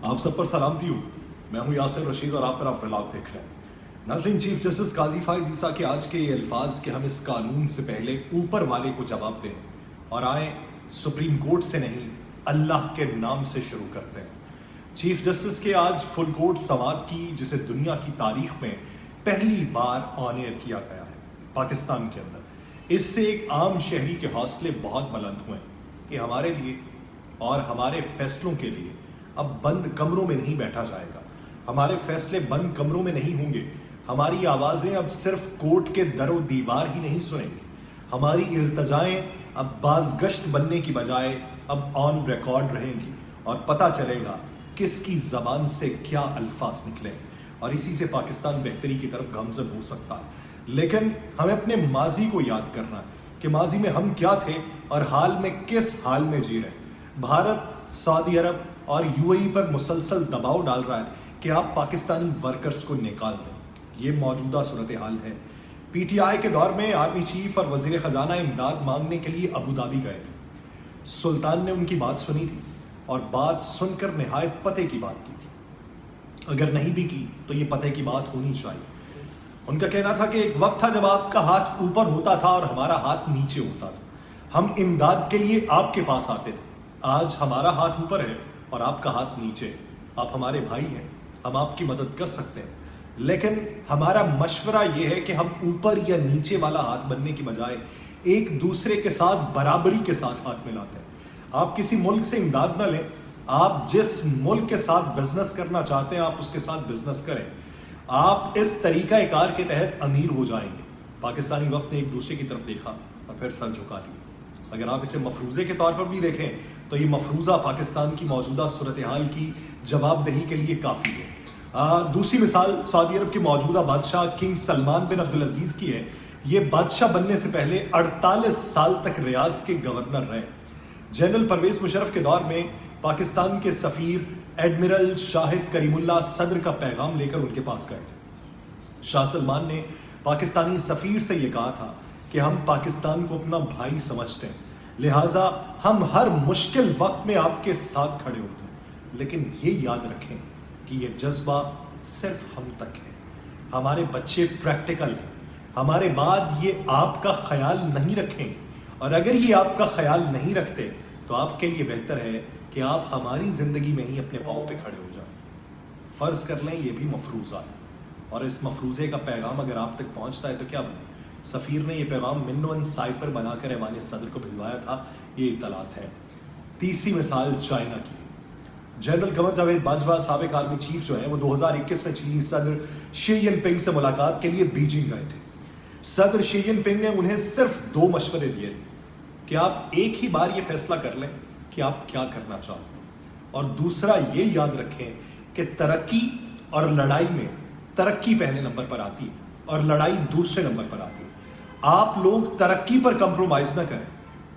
آپ سب پر سلامتی ہوں. میں ہوں یاسر رشید اور آپ میرا ولاگ دیکھ رہے ہیں. ناظرین، چیف جسٹس قاضی فائز عیسیٰ کے آج کے یہ الفاظ کہ ہم اس قانون سے پہلے اوپر والے کو جواب دیں اور آئیں سپریم کورٹ سے نہیں اللہ کے نام سے شروع کرتے ہیں. چیف جسٹس کے آج فل کورٹ سماعت کی جسے دنیا کی تاریخ میں پہلی بار آن ایئر کیا گیا ہے پاکستان کے اندر. اس سے ایک عام شہری کے حوصلے بہت بلند ہوئے کہ ہمارے لیے اور ہمارے فیصلوں کے لیے اب بند کمروں میں نہیں بیٹھا جائے گا. ہمارے فیصلے بند کمروں میں نہیں ہوں گے. ہماری آوازیں اب صرف کورٹ کے در و دیوار ہی نہیں سنیں گے. ہماری التجائیں اب بازگشت بننے کی بجائے اب آن ریکارڈ رہیں گی اور پتہ چلے گا کس کی زبان سے کیا الفاظ نکلے اور اسی سے پاکستان بہتری کی طرف گامزن ہو سکتا ہے. لیکن ہمیں اپنے ماضی کو یاد کرنا ہے کہ ماضی میں ہم کیا تھے اور حال میں کس حال میں جی رہے ہیں. بھارت سعودی عرب اور یو اے ای پر مسلسل دباؤ ڈال رہا ہے کہ آپ پاکستانی ورکرز کو نکال دیں. یہ موجودہ صورتحال ہے. پی ٹی آئی کے دور میں آرمی چیف اور وزیر خزانہ امداد مانگنے کے لیے ابوظہبی گئے تھے. سلطان نے ان کی بات سنی تھی اور بات سن کر نہایت پتے کی بات کی تھی. اگر نہیں بھی کی تو یہ پتے کی بات ہونی چاہیے. ان کا کہنا تھا کہ ایک وقت تھا جب آپ کا ہاتھ اوپر ہوتا تھا اور ہمارا ہاتھ نیچے ہوتا تھا. ہم امداد کے لیے آپ کے پاس آتے تھے. آج ہمارا ہاتھ اوپر ہے اور آپ کا ہاتھ نیچے ہے. آپ ہمارے بھائی ہیں, ہم آپ کی مدد کر سکتے ہیں, لیکن ہمارا مشورہ یہ ہے کہ ہم اوپر یا نیچے والا ہاتھ بننے کی بجائے ایک دوسرے کے ساتھ برابری کے ساتھ ہاتھ ملاتے ہیں. آپ کسی ملک سے امداد نہ لیں. آپ جس ملک کے ساتھ بزنس کرنا چاہتے ہیں آپ اس کے ساتھ بزنس کریں. آپ اس طریقہ کار کے تحت امیر ہو جائیں گے. پاکستانی وفد نے ایک دوسرے کی طرف دیکھا اور پھر سر جھکا دیا. اگر آپ اسے مفروضے کے طور پر بھی دیکھیں تو یہ مفروضہ پاکستان کی موجودہ صورتحال کی جواب دہی کے لیے کافی ہے. دوسری مثال سعودی عرب کے موجودہ بادشاہ کنگ سلمان بن عبدالعزیز کی ہے. یہ بادشاہ بننے سے پہلے 48 سال تک ریاض کے گورنر رہے. جنرل پرویز مشرف کے دور میں پاکستان کے سفیر ایڈمرل شاہد کریم اللہ صدر کا پیغام لے کر ان کے پاس گئے تھے. شاہ سلمان نے پاکستانی سفیر سے یہ کہا تھا کہ ہم پاکستان کو اپنا بھائی سمجھتے ہیں, لہٰذا ہم ہر مشکل وقت میں آپ کے ساتھ کھڑے ہوتے ہیں. لیکن یہ یاد رکھیں کہ یہ جذبہ صرف ہم تک ہے. ہمارے بچے پریکٹیکل ہیں. ہمارے بعد یہ آپ کا خیال نہیں رکھیں گے, اور اگر یہ آپ کا خیال نہیں رکھتے تو آپ کے لیے بہتر ہے کہ آپ ہماری زندگی میں ہی اپنے پاؤں پہ کھڑے ہو جائیں. فرض کر لیں یہ بھی مفروضہ ہے, اور اس مفروضے کا پیغام اگر آپ تک پہنچتا ہے تو کیا بنے. سفیر نے یہ پیغام منوئن سائفر بنا کر ایوان صدر کو بھجوایا تھا. یہ اطلاعات ہے. تیسری مثال چائنا کی. جنرل قمر جاوید باجوہ سابق آرمی چیف جو ہیں وہ 2021 میں چینی صدر شی جن پنگ سے ملاقات کے لیے بیجنگ گئے تھے. صدر شی جن پنگ نے انہیں صرف 2 مشورے دیے تھے کہ آپ ایک ہی بار یہ فیصلہ کر لیں کہ آپ کیا کرنا چاہتے ہیں, اور دوسرا یہ یاد رکھیں کہ ترقی اور لڑائی میں ترقی پہلے نمبر پر آتی ہے اور لڑائی دوسرے نمبر پر آتی ہے. آپ لوگ ترقی پر کمپرومائز نہ کریں.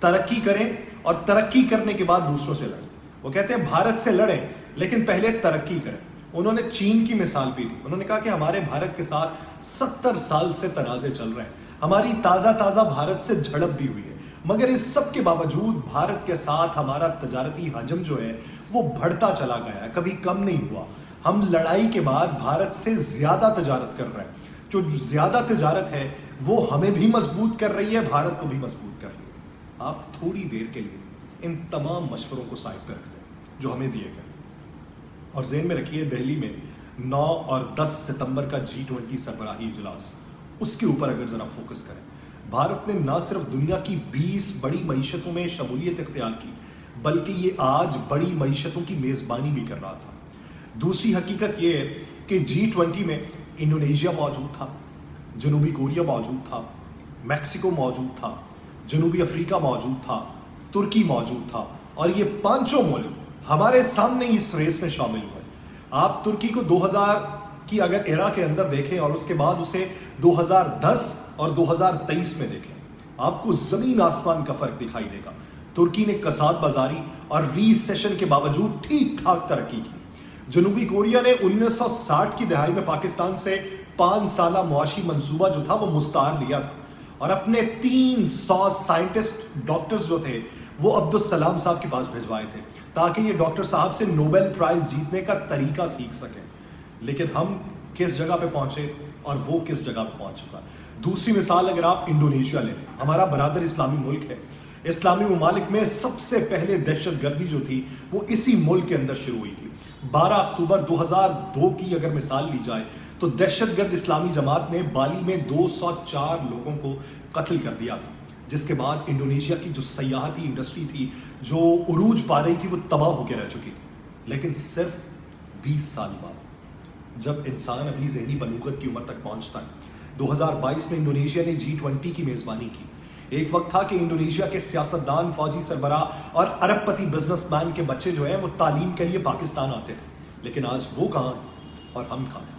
ترقی کریں اور ترقی کرنے کے بعد دوسروں سے لڑیں. وہ کہتے ہیں بھارت سے لڑیں لیکن پہلے ترقی کریں. انہوں نے چین کی مثال بھی دی. انہوں نے کہا کہ ہمارے بھارت کے ساتھ 70 سال سے تنازع چل رہے ہیں. ہماری تازہ بھارت سے جھڑپ بھی ہوئی ہے, مگر اس سب کے باوجود بھارت کے ساتھ ہمارا تجارتی حجم جو ہے وہ بڑھتا چلا گیا ہے, کبھی کم نہیں ہوا. ہم لڑائی کے بعد بھارت سے زیادہ تجارت کر رہے ہیں. جو زیادہ تجارت ہے وہ ہمیں بھی مضبوط کر رہی ہے, بھارت کو بھی مضبوط کر رہی ہے. آپ تھوڑی دیر کے لیے ان تمام مشوروں کو سائڈ پہ رکھ دیں جو ہمیں دیے گئے, اور ذہن میں رکھیے دہلی میں 9 اور 10 ستمبر کا G20 سربراہی اجلاس, اس کے اوپر اگر ذرا فوکس کریں. بھارت نے نہ صرف دنیا کی 20 بڑی معیشتوں میں شمولیت اختیار کی بلکہ یہ آج بڑی معیشتوں کی میزبانی بھی کر رہا تھا. دوسری حقیقت یہ ہے کہ G20 میں انڈونیشیا موجود تھا, جنوبی کوریا موجود تھا, میکسیکو موجود تھا, جنوبی افریقہ موجود تھا, ترکی موجود تھا, اور یہ 5 ملک ہمارے سامنے اس ریس میں شامل ہوئے. آپ ترکی کو 2000 کی اگر ایرا کے اندر دیکھیں اور اس کے بعد اسے 2010 اور 2023 میں دیکھیں, آپ کو زمین آسمان کا فرق دکھائی دے گا. ترکی نے کساد بازاری اور ریسیشن کے باوجود ٹھیک ٹھاک ترقی کی. جنوبی کوریا نے 1960 کی دہائی میں پاکستان سے 5 سالہ معاشی منصوبہ جو تھا وہ مستعار لیا تھا, اور اپنے 300 سائنٹسٹ ڈاکٹرز جو تھے وہ عبدالسلام صاحب کے پاس بھیجوائے تھے تاکہ یہ ڈاکٹر صاحب سے نوبل پرائز جیتنے کا طریقہ سیکھ سکیں. لیکن ہم کس جگہ پہ پہنچے اور وہ کس جگہ پہ پہنچ چکا. دوسری مثال اگر آپ انڈونیشیا لیں، ہمارا برادر اسلامی ملک ہے. اسلامی ممالک میں سب سے پہلے دہشت گردی جو تھی وہ اسی ملک کے اندر شروع ہوئی تھی. 12 اکتوبر 2002 کی اگر مثال لی جائے تو دہشت گرد اسلامی جماعت نے بالی میں 204 لوگوں کو قتل کر دیا تھا، جس کے بعد انڈونیشیا کی جو سیاحتی انڈسٹری تھی جو عروج پا رہی تھی وہ تباہ ہو کے رہ چکی تھی. لیکن صرف 20 سال بعد جب انسان ابھی ذہنی بلوغت کی عمر تک پہنچتا ہے، 2022 میں انڈونیشیا نے G20 کی میزبانی کی. ایک وقت تھا کہ انڈونیشیا کے سیاستدان، فوجی سربراہ اور ارب پتی بزنس مین کے بچے جو ہیں وہ تعلیم کے لیے پاکستان آتے تھے. لیکن آج وہ کہاں ہیں اور ہم کہاں ہیں؟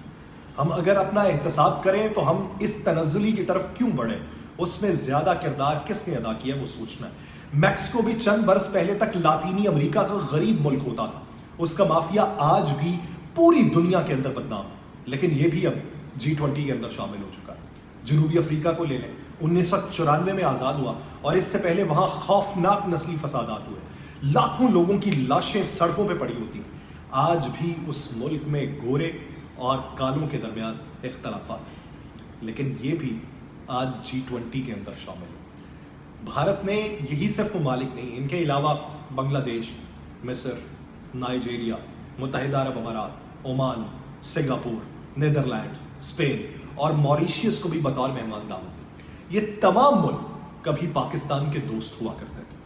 ہم اگر اپنا احتساب کریں تو ہم اس تنزلی کی طرف کیوں بڑھیں؟ اس میں زیادہ کردار کس نے ادا کیا وہ سوچنا ہے. میکسیکو بھی چند برس پہلے تک لاطینی امریکہ کا غریب ملک ہوتا تھا. اس کا مافیا آج بھی پوری دنیا کے اندر بدنام ہے، لیکن یہ بھی اب G20 کے اندر شامل ہو چکا ہے. جنوبی افریقہ کو لے لیں، 1994 میں آزاد ہوا اور اس سے پہلے وہاں خوفناک نسلی فسادات ہوئے. لاکھوں لوگوں کی لاشیں سڑکوں پہ پڑی ہوتی تھیں. آج بھی اس ملک میں گورے اور کالوں کے درمیان اختلافات ہیں، لیکن یہ بھی آج G20 کے اندر شامل ہے. بھارت نے یہی صرف ممالک نہیں، ان کے علاوہ بنگلہ دیش، مصر، نائجیریا، متحدہ عرب امارات، عمان، سنگاپور، نیدرلینڈ، اسپین اور موریشیس کو بھی بطور مہمان دعوت دی. یہ تمام ملک کبھی پاکستان کے دوست ہوا کرتے تھے.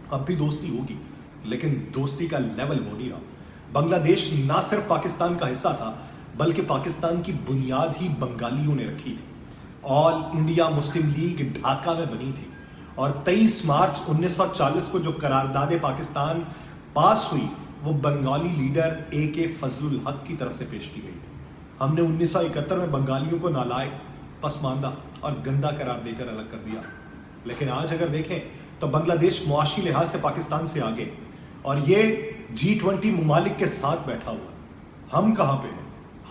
اب بھی دوستی ہوگی، لیکن دوستی کا لیول وہ نہیں رہا. بنگلہ دیش نہ صرف پاکستان کا حصہ تھا بلکہ پاکستان کی بنیاد ہی بنگالیوں نے رکھی تھی. آل انڈیا مسلم لیگ ڈھاکہ میں بنی تھی اور 23 مارچ 1940 کو جو قرارداد پاکستان پاس ہوئی وہ بنگالی لیڈر AK فضل الحق کی طرف سے پیش کی گئی تھی. ہم نے 1971 میں بنگالیوں کو نالائق، پسماندہ اور گندا قرار دے کر الگ کر دیا. لیکن آج اگر دیکھیں تو بنگلہ دیش معاشی لحاظ سے پاکستان سے آگے اور یہ G20 ممالک کے ساتھ بیٹھا ہوا. ہم کہاں پہ ہیں؟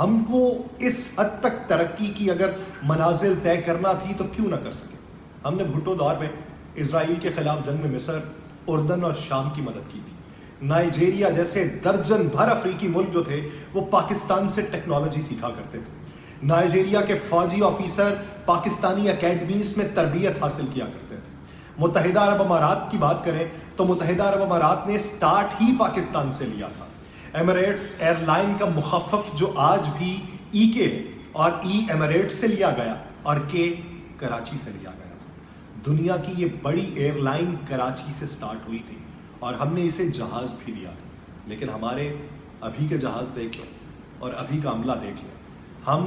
ہم کو اس حد تک ترقی کی اگر منازل طے کرنا تھی تو کیوں نہ کر سکے؟ ہم نے بھٹو دور میں اسرائیل کے خلاف جنگ میں مصر، اردن اور شام کی مدد کی تھی. نائجیریا جیسے درجن بھر افریقی ملک جو تھے وہ پاکستان سے ٹیکنالوجی سیکھا کرتے تھے. نائجیریا کے فوجی آفیسر پاکستانی اکیڈمیز میں تربیت حاصل کیا کرتے تھے. متحدہ عرب امارات کی بات کریں تو متحدہ عرب امارات نے سٹارٹ ہی پاکستان سے لیا تھا. ایمریٹس ایئر لائن کا مخفف جو آج بھی EK اور ایمریٹس سے لیا گیا اور K کراچی سے لیا گیا تھا. دنیا کی یہ بڑی ایئر لائن کراچی سے سٹارٹ ہوئی تھی اور ہم نے اسے جہاز بھی دیا تھا. لیکن ہمارے ابھی کے جہاز دیکھ لیں اور ابھی کا عملہ دیکھ لیں. ہم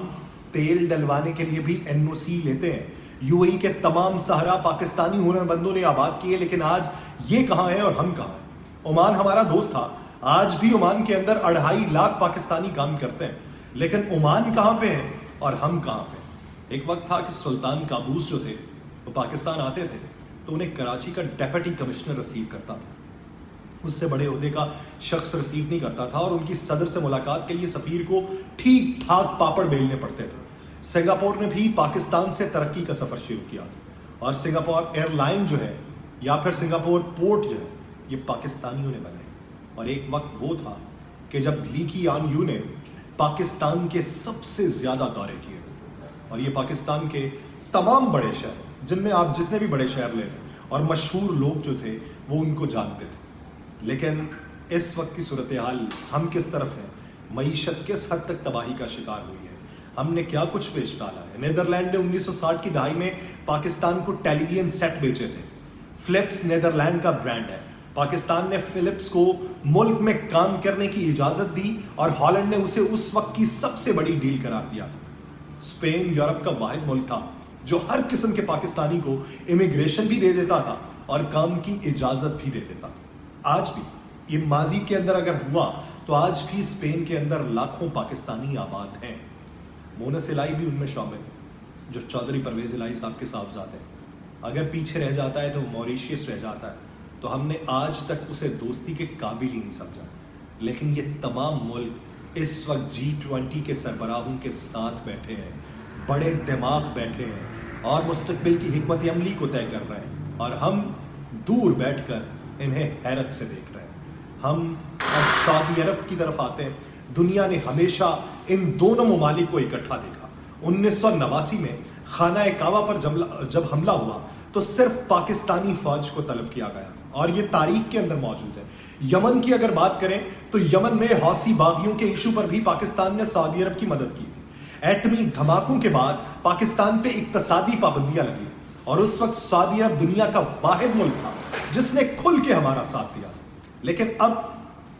تیل ڈلوانے کے لیے بھی NOC لیتے ہیں. UAE کے تمام صحرا پاکستانی ہنر مندوں نے آباد کیے، لیکن آج یہ کہاں ہے اور ہم کہاں ہیں؟ عمان ہمارا دوست تھا، آج بھی عمان کے اندر 2.5 لاکھ پاکستانی کام کرتے ہیں. لیکن عمان کہاں پہ ہے اور ہم کہاں پہ؟ ایک وقت تھا کہ سلطان قابوس جو تھے وہ پاکستان آتے تھے تو انہیں کراچی کا ڈیپٹی کمشنر ریسیو کرتا تھا. اس سے بڑے عہدے کا شخص ریسیو نہیں کرتا تھا اور ان کی صدر سے ملاقات کے لیے سفیر کو ٹھیک ٹھاک پاپڑ بیلنے پڑتے تھے. سنگاپور نے بھی پاکستان سے ترقی کا سفر شروع کیا تھا اور سنگاپور ایئر لائن جو ہے یا پھر سنگاپور پورٹ جو ہے یہ پاکستانیوں نے بنائے. اور ایک وقت وہ تھا کہ جب لی کیان یو نے پاکستان کے سب سے زیادہ دورے کیے تھے اور یہ پاکستان کے تمام بڑے شہر جن میں آپ جتنے بھی بڑے شہر لے لیں اور مشہور لوگ جو تھے وہ ان کو جانتے تھے. لیکن اس وقت کی صورتحال ہم کس طرف ہیں؟ معیشت کس حد تک تباہی کا شکار ہوئی ہے؟ ہم نے کیا کچھ بیچ ڈالا ہے؟ نیدرلینڈ نے 1960 کی دہائی میں پاکستان کو ٹیلی ویژن سیٹ بیچے تھے. فلپس نیدرلینڈ کا برانڈ ہے. پاکستان نے فلپس کو ملک میں کام کرنے کی اجازت دی اور ہالینڈ نے اسے اس وقت کی سب سے بڑی ڈیل قرار دیا تھا. اسپین یورپ کا واحد ملک تھا جو ہر قسم کے پاکستانی کو امیگریشن بھی دے دیتا تھا اور کام کی اجازت بھی دے دیتا تھا. آج بھی یہ ماضی کے اندر اگر ہوا تو آج بھی اسپین کے اندر لاکھوں پاکستانی آباد ہیں. مونس الہی بھی ان میں شامل جو چودھری پرویز الہی صاحب کے صاحبزادے ہیں. اگر پیچھے رہ جاتا ہے تو موریشیس رہ جاتا ہے تو ہم نے آج تک اسے دوستی کے قابل ہی نہیں سمجھا. لیکن یہ تمام ملک اس وقت G20 کے سربراہوں کے ساتھ بیٹھے ہیں، بڑے دماغ بیٹھے ہیں اور مستقبل کی حکمت عملی کو طے کر رہے ہیں. اور ہم دور بیٹھ کر انہیں حیرت سے دیکھ رہے ہیں۔ ہم اب سعودی عرب کی طرف آتے ہیں۔ دنیا نے ہمیشہ ان دونوں ممالک کو اکٹھا دیکھا۔ 1989 میں خانہ کعبہ پر جب حملہ ہوا تو صرف پاکستانی فوج کو طلب کیا گیا اور یہ تاریخ کے اندر موجود ہے۔ یمن کی اگر بات کریں تو یمن میں حوثی باغیوں کے ایشو پر بھی پاکستان نے سعودی عرب کی مدد کی تھی۔ ایٹمی دھماکوں کے بعد پاکستان پہ اقتصادی پابندیاں لگی اور اس وقت سعودی عرب دنیا کا واحد ملک تھا جس نے کھل کے ہمارا ساتھ دیا۔ لیکن اب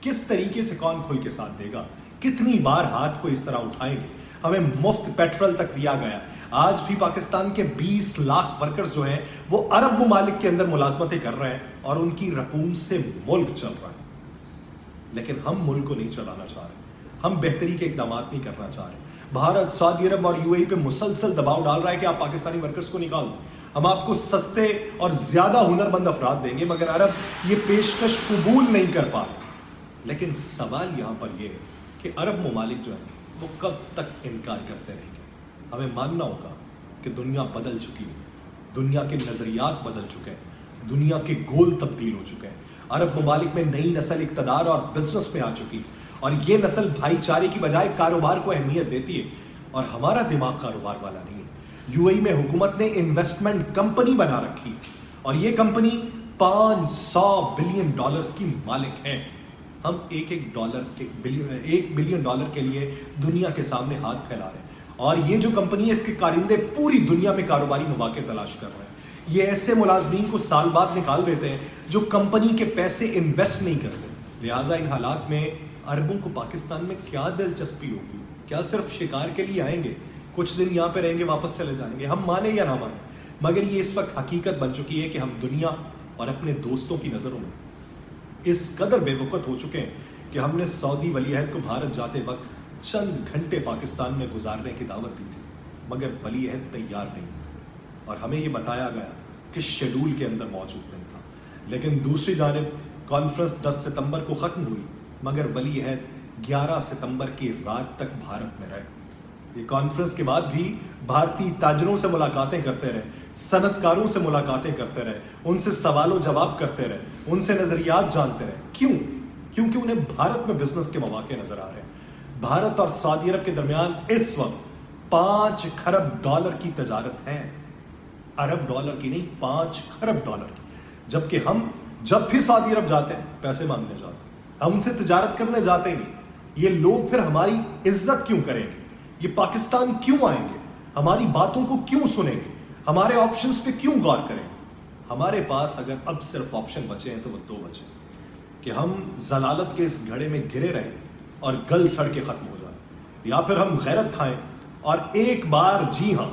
کس طریقے سے کون کھل کے ساتھ دے گا؟ کتنی بار ہاتھ کو اس طرح اٹھائیں گے؟ ہمیں مفت پیٹرول تک دیا گیا۔ آج بھی پاکستان کے 20 لاکھ ورکرز جو ہیں وہ عرب ممالک کے اندر ملازمتیں کر رہے ہیں اور ان کی رقوم سے ملک چل رہا ہے۔ لیکن ہم ملک کو نہیں چلانا چاہ رہے، ہم بہتری کے اقدامات نہیں کرنا چاہ رہے۔ بھارت سعودی عرب اور UAE پہ مسلسل دباؤ ڈال رہا ہے کہ آپ پاکستانی ورکرز کو نکال دیں، ہم آپ کو سستے اور زیادہ ہنرمند افراد دیں گے، مگر عرب یہ پیشکش قبول نہیں کر پا رہے۔ لیکن سوال یہاں پر یہ ہے کہ عرب ممالک جو ہیں وہ کب تک انکار کرتے رہیں گے؟ ہمیں ماننا ہوگا کہ دنیا بدل چکی ہے، دنیا کے نظریات بدل چکے ہیں، دنیا کے گول تبدیل ہو چکے ہیں۔ عرب ممالک میں نئی نسل اقتدار اور بزنس میں آ چکی ہے اور یہ نسل بھائی چارے کی بجائے کاروبار کو اہمیت دیتی ہے، اور ہمارا دماغ کاروبار والا نہیں ہے۔ UAE میں حکومت نے انویسٹمنٹ کمپنی بنا رکھی ہے اور یہ کمپنی $500 بلین کی مالک ہیں۔ ہم ایک بلین ڈالر کے لیے دنیا کے سامنے ہاتھ پھیلا رہے ہیں، اور یہ جو کمپنی ہے اس کے کارندے پوری دنیا میں کاروباری مواقع تلاش کر رہے ہیں۔ یہ ایسے ملازمین کو سال بعد نکال دیتے ہیں جو کمپنی کے پیسے انویسٹ نہیں کرتے۔ لہٰذا ان حالات میں عربوں کو پاکستان میں کیا دلچسپی ہوگی؟ کیا صرف شکار کے لیے آئیں گے، کچھ دن یہاں پہ رہیں گے، واپس چلے جائیں گے؟ ہم مانیں یا نہ مانیں، مگر یہ اس وقت حقیقت بن چکی ہے کہ ہم دنیا اور اپنے دوستوں کی نظروں میں اس قدر بے وقت ہو چکے ہیں کہ ہم نے سعودی ولی عہد کو بھارت جاتے وقت چند گھنٹے پاکستان میں گزارنے کی دعوت دی تھی، مگر ولی عہد تیار نہیں ہوئے اور ہمیں یہ بتایا گیا کہ شیڈول کے اندر موجود نہیں تھا۔ لیکن دوسری جانب کانفرنس 10 ستمبر کو ختم ہوئی، مگر ولی عہد 11 ستمبر کی رات تک بھارت میں رہے۔ یہ کانفرنس کے بعد بھی بھارتی تاجروں سے ملاقاتیں کرتے رہے، صنعت کاروں سے ملاقاتیں کرتے رہے، ان سے سوال و جواب کرتے رہے، ان سے نظریات جانتے رہے۔ کیوں؟ کیونکہ انہیں بھارت میں بزنس کے مواقع نظر آ رہے ہیں۔ بھارت اور سعودی عرب کے درمیان اس وقت $5 کھرب کی تجارت ہے، ارب ڈالر کی نہیں، $5 کھرب کی۔ جبکہ ہم جب بھی سعودی عرب جاتے ہیں پیسے مانگنے جاتے ہیں، ہم ان سے تجارت کرنے جاتے ہی نہیں۔ یہ لوگ پھر ہماری عزت کیوں کریں گے؟ یہ پاکستان کیوں آئیں گے؟ ہماری باتوں کو کیوں سنیں گے؟ ہمارے آپشنز پہ کیوں غور کریں؟ ہمارے پاس اگر اب صرف آپشن بچے ہیں تو وہ 2 بچے کہ ہم ضلالت کے اس گھڑے میں گرے رہیں اور گل سڑ کے ختم ہو جائیں، یا پھر ہم غیرت کھائیں اور ایک بار، جی ہاں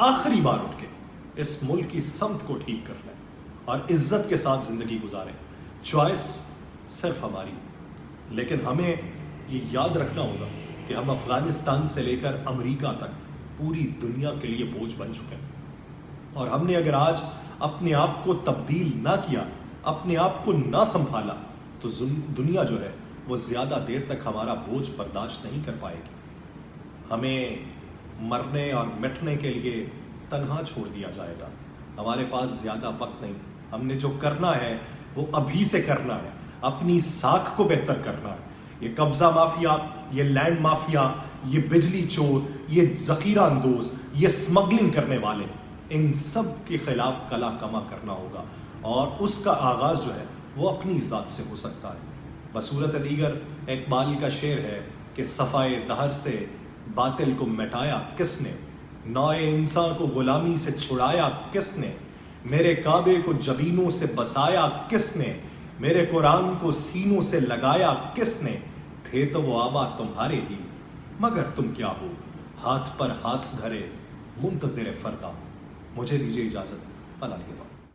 آخری بار اٹھ کے اس ملک کی سمت کو ٹھیک کر لیں اور عزت کے ساتھ زندگی گزاریں۔ چوائس صرف ہماری، لیکن ہمیں یہ یاد رکھنا ہوگا کہ ہم افغانستان سے لے کر امریکہ تک پوری دنیا کے لیے بوجھ بن چکے ہیں، اور ہم نے اگر آج اپنے آپ کو تبدیل نہ کیا، اپنے آپ کو نہ سنبھالا، تو دنیا جو ہے وہ زیادہ دیر تک ہمارا بوجھ برداشت نہیں کر پائے گی۔ ہمیں مرنے اور مٹنے کے لیے تنہا چھوڑ دیا جائے گا۔ ہمارے پاس زیادہ وقت نہیں، ہم نے جو کرنا ہے وہ ابھی سے کرنا ہے، اپنی ساکھ کو بہتر کرنا ہے۔ یہ قبضہ مافیا، یہ لینڈ مافیا، یہ بجلی چور، یہ ذخیرہ اندوز، یہ اسمگلنگ کرنے والے، ان سب کے خلاف کلا کما کرنا ہوگا، اور اس کا آغاز جو ہے وہ اپنی ذات سے ہو سکتا ہے۔ بصورت دیگر اقبال کا شعر ہے کہ صفائے دہر سے باطل کو مٹایا کس نے، نوئے انسان کو غلامی سے چھڑایا کس نے، میرے کعبے کو جبینوں سے بسایا کس نے، میرے قرآن کو سینوں سے لگایا کس نے، تھے تو وہ آبا تمہارے ہی، مگر تم کیا ہو ہاتھ پر ہاتھ دھرے منتظر فردا۔ مجھے دیجیے اجازت، اللہ کے بعد۔